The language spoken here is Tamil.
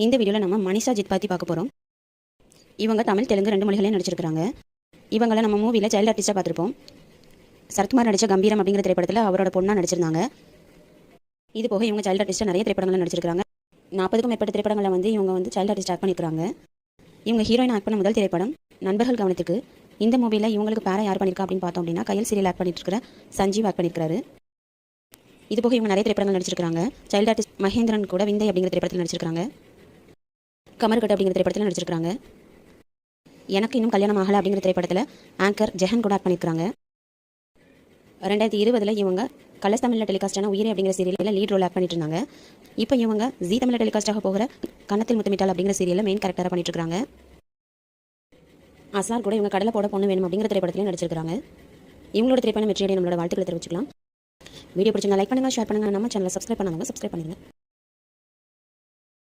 இந்த வீடியோவில் நம்ம மனிஷா ஜித் பற்றி பார்க்க போகிறோம். இவங்க தமிழ் தெலுங்கு 2 மொழிகளையும் நடிச்சிருக்காங்க. இவங்களை நம்ம மூவியில் சைல்டு ஆர்டிஸ்ட்டாக பார்த்துருப்போம். சரத்குமார் நடித்த கம்பீரம் அப்படிங்கிற திரைப்படத்தில் அவரோட பொண்ணாக நடிச்சிருந்தாங்க. இது போக இவங்க சைல்டு ஆர்டிஸ்ட்டாக நிறைய திரைப்படங்கள் நடிச்சிருக்காங்க. 40க்கும் மேற்பட்ட திரைப்படங்களில் வந்து இவங்க வந்து சைல்டு ஆர்டிஸ்ட் ஆக்ட் பண்ணியிருக்காங்க. இவங்க ஹீரோயின் ஆக்ட் பண்ண முதல் திரைப்படம் நண்பர்கள் கவனத்துக்கு. இந்த மூவியில் இவங்களுக்கு பேரை யார் பண்ணியிருக்கா அப்படின்னு பார்த்தோம் அப்படின்னா கையல் சீரியல் ஆக்ட் பண்ணிட்டு இருக்கிற சஞ்சீவ் ஆக்ட் பண்ணியிருக்காரு. இது போக இவங்க நிறைய திரைப்படங்கள் நடிச்சிருக்காங்க. சைல்டு ஆர்டிஸ்ட் மகேந்திரன் கூட விந்தை அப்படிங்கிற திரைப்படத்தில் நடிச்சிருக்காங்க. கமர்கட் அப்படிங்கிற திரைப்படத்தில் நடிச்சிருக்காங்க. எனக்கு இன்னும் கல்யாணம் ஆகலை அப்படிங்கிற திரைப்படத்தில் ஆங்கர் ஜெஹன் கூட ஆக்ட் பண்ணியிருக்காங்க. 2020 இவங்க கலர்ஸ் தமிழில் டெலிகாஸ்டான உயிரே அப்படிங்கிற சீரியலில் லீட் ரோல் ஆக்ட் பண்ணிட்டு இருந்தாங்க. இப்போ இவங்க ஜீ தமிழில் டெலிகாஸ்டாக போகிற கன்னத்தில் முத்தமிட்டால் அப்படிங்கிற சீரியலில் மெயின் கேரக்டராக பண்ணிட்டு இருக்காங்க. அசார் கூட இவங்க கடலை போட பொண்ணு வேணும் அப்படிங்கிற திரைப்படத்திலையும் நடிச்சிருக்காங்க. இவங்களோட திரைப்படம் வெற்றியடைய நம்மளோட வாழ்த்துக்களை தெரிவிச்சுக்கலாம். வீடியோ பிடிச்சிருந்தா லைக் பண்ணுங்க, ஷேர் பண்ணுங்க. நம்ம சேனலை சப்ஸ்கிரைப் பண்ணாங்க சப்ஸ்கிரைப் பண்ணுங்க.